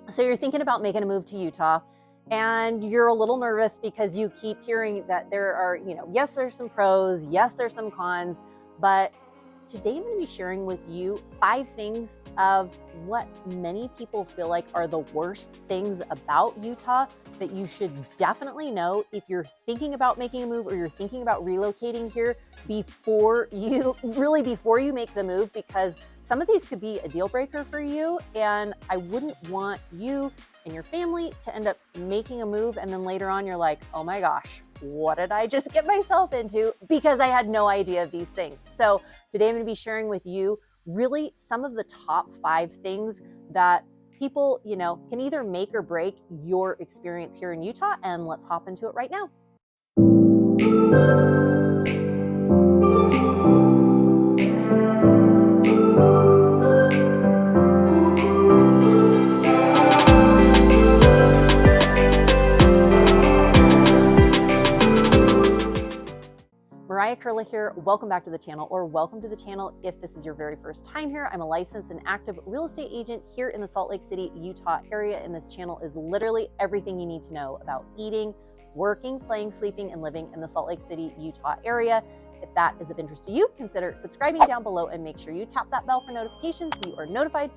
So you're thinking about making a move to Utah and you're a little nervous because you keep hearing that there are, yes, there's some pros, yes, there's some cons, but today I'm going to be sharing with you 5 things of what many people feel like are the worst things about Utah that you should definitely know if you're thinking about making a move or you're thinking about relocating here before you make the move, because some of these could be a deal breaker for you, and I wouldn't want you and your family to end up making a move and then later on you're like, oh my gosh, what did I just get myself into because I had no idea of these things. So today I'm going to be sharing with you really some of the top 5 things that people, can either make or break your experience here in Utah, and let's hop into it right now. Mariah here. Welcome back to the channel, or welcome to the channel if this is your very first time here. I'm a licensed and active real estate agent here in the Salt Lake City, Utah area, and this channel is literally everything you need to know about eating, working, playing, sleeping, and living in the Salt Lake City, Utah area. If that is of interest to you, consider subscribing down below and make sure you tap that bell for notifications so you are notified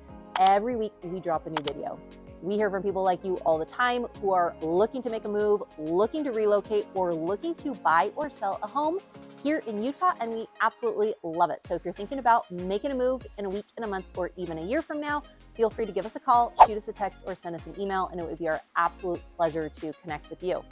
every week we drop a new video. We hear from people like you all the time who are looking to make a move, looking to relocate, or looking to buy or sell a home here in Utah, and we absolutely love it. So if you're thinking about making a move in a week, in a month, or even a year from now, feel free to give us a call, shoot us a text, or send us an email, and it would be our absolute pleasure to connect with you.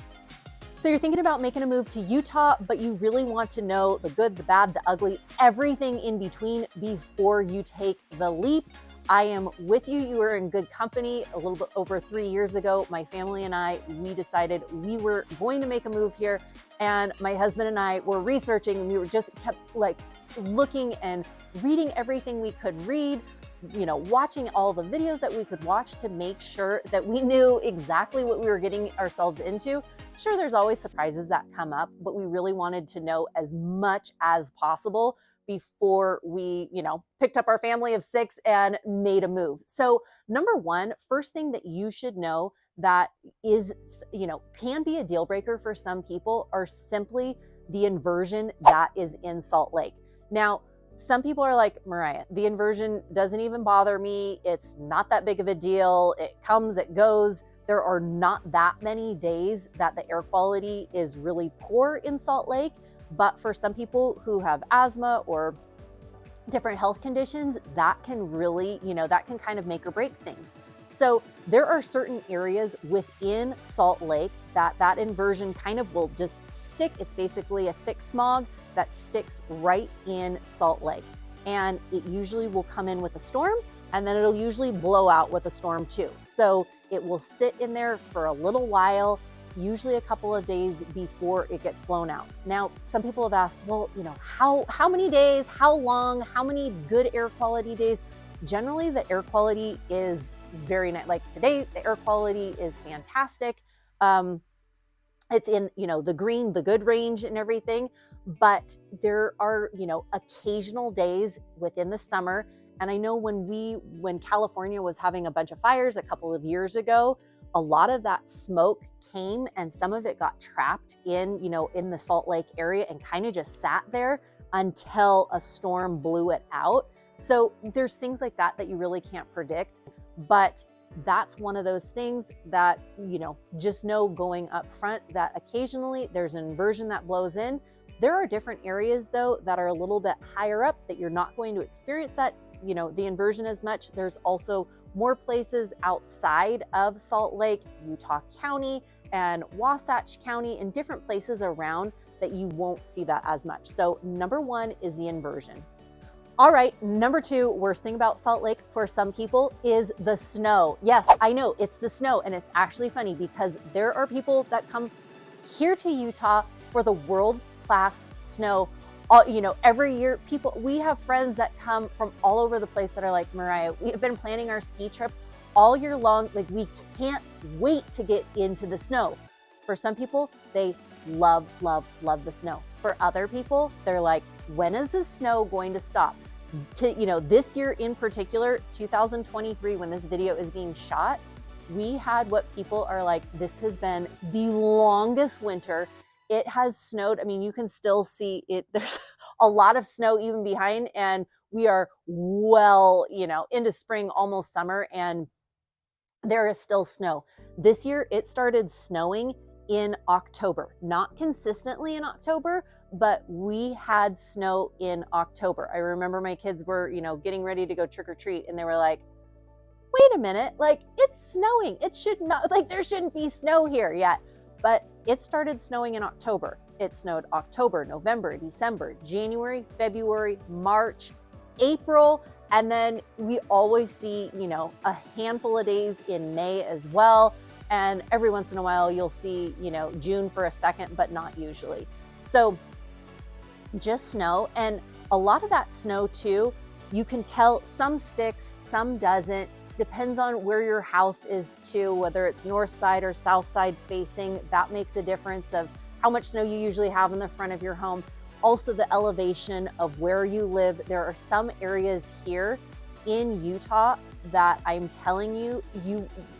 So you're thinking about making a move to Utah, but you really want to know the good, the bad, the ugly, everything in between before you take the leap. I am with you. You are in good company. A little bit over 3 years ago, my family and I, we decided we were going to make a move here. And my husband and I were researching, and we were just kept looking and reading everything we could read, watching all the videos that we could watch to make sure that we knew exactly what we were getting ourselves into. Sure, there's always surprises that come up, but we really wanted to know as much as possible before we, picked up our family of 6 and made a move. So number one, first thing that you should know that is, can be a deal breaker for some people are simply the inversion that is in Salt Lake. Now, some people are like, Mariah, the inversion doesn't even bother me. It's not that big of a deal. It comes, it goes. There are not that many days that the air quality is really poor in Salt Lake. But for some people who have asthma or different health conditions, that can really, that can kind of make or break things. So there are certain areas within Salt Lake that inversion kind of will just stick. It's basically a thick smog that sticks right in Salt Lake. And it usually will come in with a storm, and then it'll usually blow out with a storm too. So it will sit in there for a little while, usually a couple of days before it gets blown out. Now, some people have asked, well, how many days, how long, how many good air quality days? Generally, the air quality is very nice. Like today, the air quality is fantastic. It's in, the green, the good range and everything, but there are, occasional days within the summer. And I know when California was having a bunch of fires a couple of years ago, a lot of that smoke came and some of it got trapped in the Salt Lake area and kind of just sat there until a storm blew it out. So there's things like that you really can't predict, but that's one of those things that, just know going up front that occasionally there's an inversion that blows in. There are different areas though that are a little bit higher up that you're not going to experience that, the inversion as much. There's also more places outside of Salt Lake, Utah County and Wasatch County, and different places around that you won't see that as much. So number one is the inversion. All right, number 2, worst thing about Salt Lake for some people is the snow. Yes, I know it's the snow, and it's actually funny because there are people that come here to Utah for the world-class snow. Every year, we have friends that come from all over the place that are like, Mariah, we have been planning our ski trip all year long. Like, we can't wait to get into the snow. For some people, they love, love, love the snow. For other people, they're like, when is the snow going to stop? This year in particular, 2023, when this video is being shot, we had what people are like, this has been the longest winter. It has snowed. I mean, you can still see it. There's a lot of snow even behind, and we are well, into spring, almost summer, and there is still snow. This year, it started snowing in October, not consistently in October, but we had snow in October. I remember my kids were, getting ready to go trick or treat, and they were like, wait a minute, like, it's snowing. It should not, like, there shouldn't be snow here yet. But it started snowing in October. It snowed October, November, December, January, February, March, April, and then we always see, a handful of days in May as well. And every once in a while, you'll see, June for a second, but not usually. So just snow. And a lot of that snow too, you can tell some sticks, some doesn't. Depends on where your house is too, whether it's north side or south side facing. That makes a difference of how much snow you usually have in the front of your home. Also the elevation of where you live. There are some areas here in Utah that I'm telling you,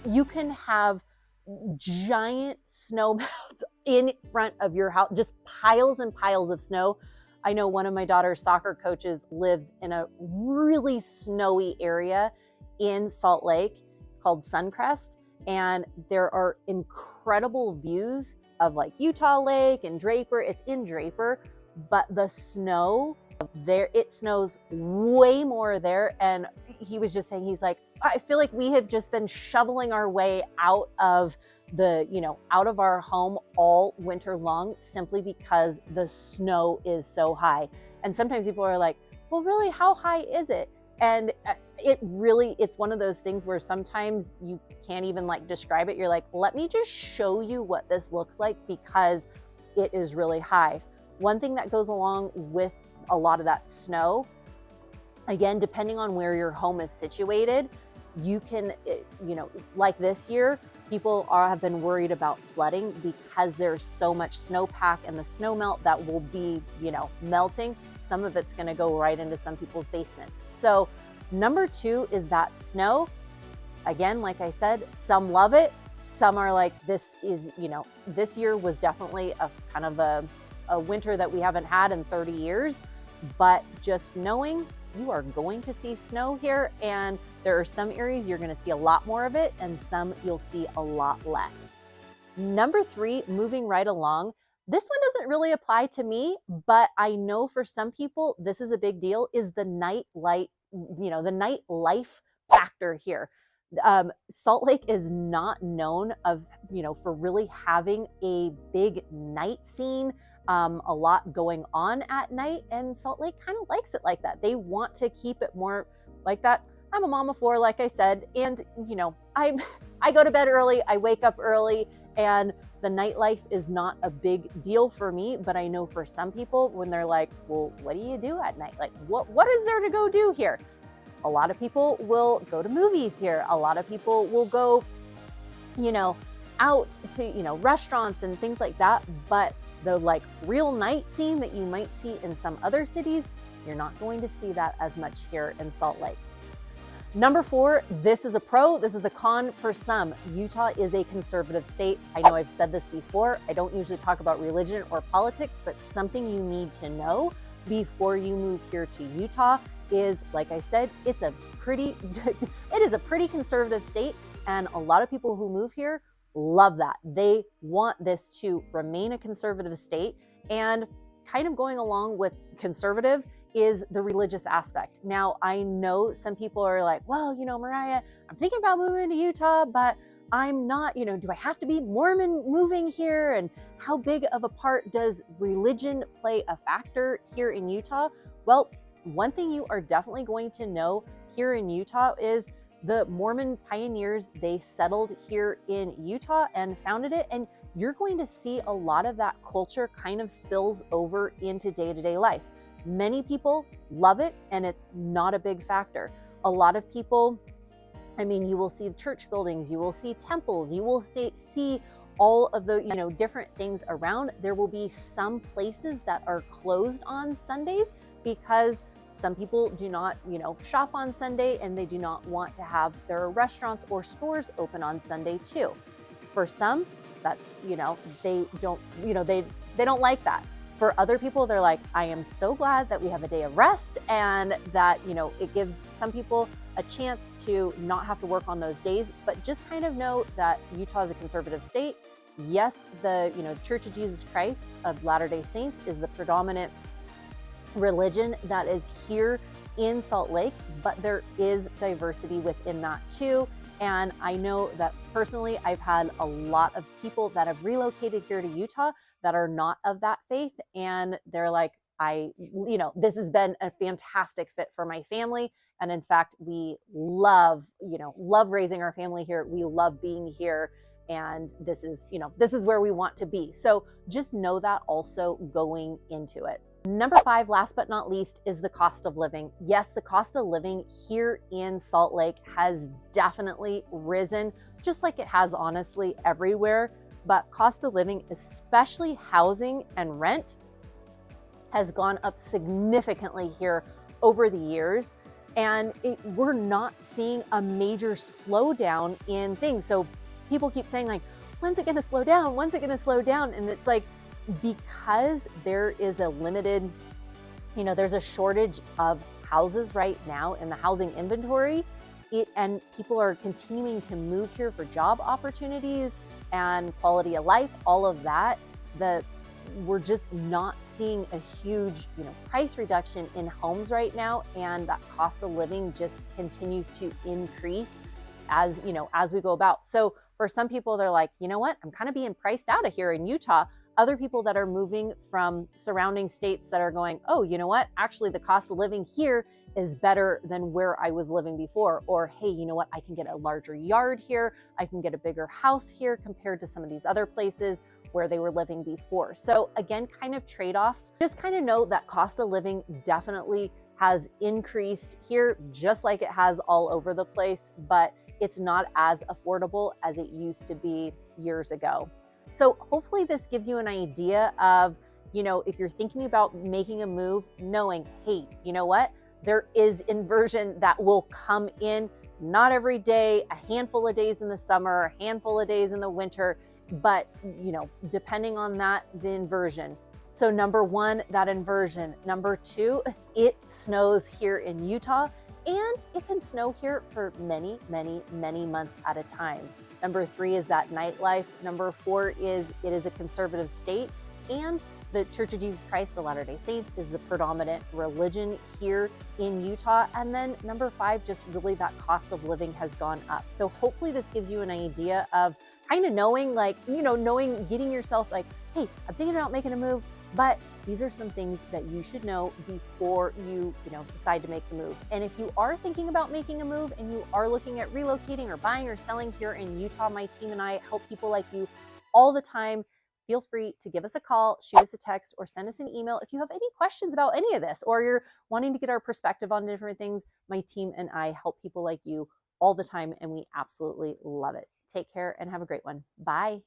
you can have giant snow mounds in front of your house, just piles and piles of snow. I know one of my daughter's soccer coaches lives in a really snowy area in Salt Lake. It's called Suncrest, and there are incredible views of like Utah Lake and Draper. It's in Draper, but the snow there, it snows way more there. And he was just saying, he's like, I feel like we have just been shoveling our way out of out of our home all winter long, simply because the snow is so high. And sometimes people are like, well, really, how high is it? And it's one of those things where sometimes you can't even like describe it. You're like, let me just show you what this looks like, because it is really high. One thing that goes along with a lot of that snow, again, depending on where your home is situated, you can, like this year, people have been worried about flooding because there's so much snowpack and the snow melt that will be, melting. Some of it's going to go right into some people's basements. So number 2 is that snow. Again, like I said, some love it. Some are like, this is, this year was definitely a kind of a winter that we haven't had in 30 years. But just knowing you are going to see snow here, and there are some areas you're going to see a lot more of it, and some you'll see a lot less. Number 3, moving right along. This one doesn't really apply to me, but I know for some people this is a big deal, is the night light, the night life factor here. Salt Lake is not known for really having a big night scene, a lot going on at night, and Salt Lake kind of likes it like that. They want to keep it more like that. I'm a mom of 4, like I said, and I go to bed early, I wake up early, and the nightlife is not a big deal for me. But I know for some people, when they're like, well, what do you do at night? Like, what is there to go do here? A lot of people will go to movies here. A lot of people will go, out to, restaurants and things like that. But the like real night scene that you might see in some other cities, you're not going to see that as much here in Salt Lake. Number 4, this is a pro, this is a con for some. Utah is a conservative state. I know I've said this before. I don't usually talk about religion or politics, but something you need to know before you move here to Utah is, like I said, it is a pretty conservative state, and a lot of people who move here love that. They want this to remain a conservative state, and kind of going along with conservative is the religious aspect. Now, I know some people are like, well, Mariah, I'm thinking about moving to Utah, but I'm not, do I have to be Mormon moving here? And how big of a part does religion play a factor here in Utah? Well, one thing you are definitely going to know here in Utah is the Mormon pioneers, they settled here in Utah and founded it. And you're going to see a lot of that culture kind of spills over into day-to-day life. Many people love it, and it's not a big factor. A lot of people, you will see church buildings, you will see temples, you will see all of the, different things around. There will be some places that are closed on Sundays because Some people do not, shop on Sunday, and they do not want to have their restaurants or stores open on Sunday too. For some, that's, they don't, they don't like that. For other people, they're like, I am so glad that we have a day of rest, and that, it gives some people a chance to not have to work on those days. But just kind of know that Utah is a conservative state. Yes, the, Church of Jesus Christ of Latter-day Saints is the predominant religion that is here in Salt Lake, but there is diversity within that too. And I know that personally, I've had a lot of people that have relocated here to Utah that are not of that faith. And they're like, this has been a fantastic fit for my family. And in fact, we love raising our family here. We love being here. And this is where we want to be. So just know that also going into it. Number 5, last but not least, is the cost of living. Yes, the cost of living here in Salt Lake has definitely risen, just like it has honestly everywhere. But cost of living, especially housing and rent, has gone up significantly here over the years. And we're not seeing a major slowdown in things. So people keep saying like, when's it going to slow down? When's it going to slow down? And it's like, because there is a limited, there's a shortage of houses right now in the housing inventory, and people are continuing to move here for job opportunities and quality of life, all of that, we're just not seeing a huge, price reduction in homes right now. And that cost of living just continues to increase as we go about. So for some people, they're like, you know what, I'm kind of being priced out of here in Utah. Other people that are moving from surrounding states that are going, oh, you know what, actually the cost of living here is better than where I was living before. Or, hey, you know what, I can get a larger yard here. I can get a bigger house here compared to some of these other places where they were living before. So again, kind of trade-offs. Just kind of know that cost of living definitely has increased here, just like it has all over the place, but it's not as affordable as it used to be years ago. So hopefully this gives you an idea of, if you're thinking about making a move, knowing, hey, you know what, there is inversion that will come in, not every day, a handful of days in the summer, a handful of days in the winter, but, depending on that, the inversion. So number 1, that inversion. Number 2, it snows here in Utah, and it can snow here for many, many, many months at a time. Number 3 is that nightlife. Number 4 is it is a conservative state, and the Church of Jesus Christ of Latter-day Saints is the predominant religion here in Utah. And then number 5, just really that cost of living has gone up. So hopefully this gives you an idea of kind of knowing, getting yourself like, hey, I'm thinking about making a move, but these are some things that you should know before you, decide to make the move. And if you are thinking about making a move and you are looking at relocating or buying or selling here in Utah, my team and I help people like you all the time. Feel free to give us a call, shoot us a text, or send us an email if you have any questions about any of this, or you're wanting to get our perspective on different things. My team and I help people like you all the time, and we absolutely love it. Take care and have a great one. Bye.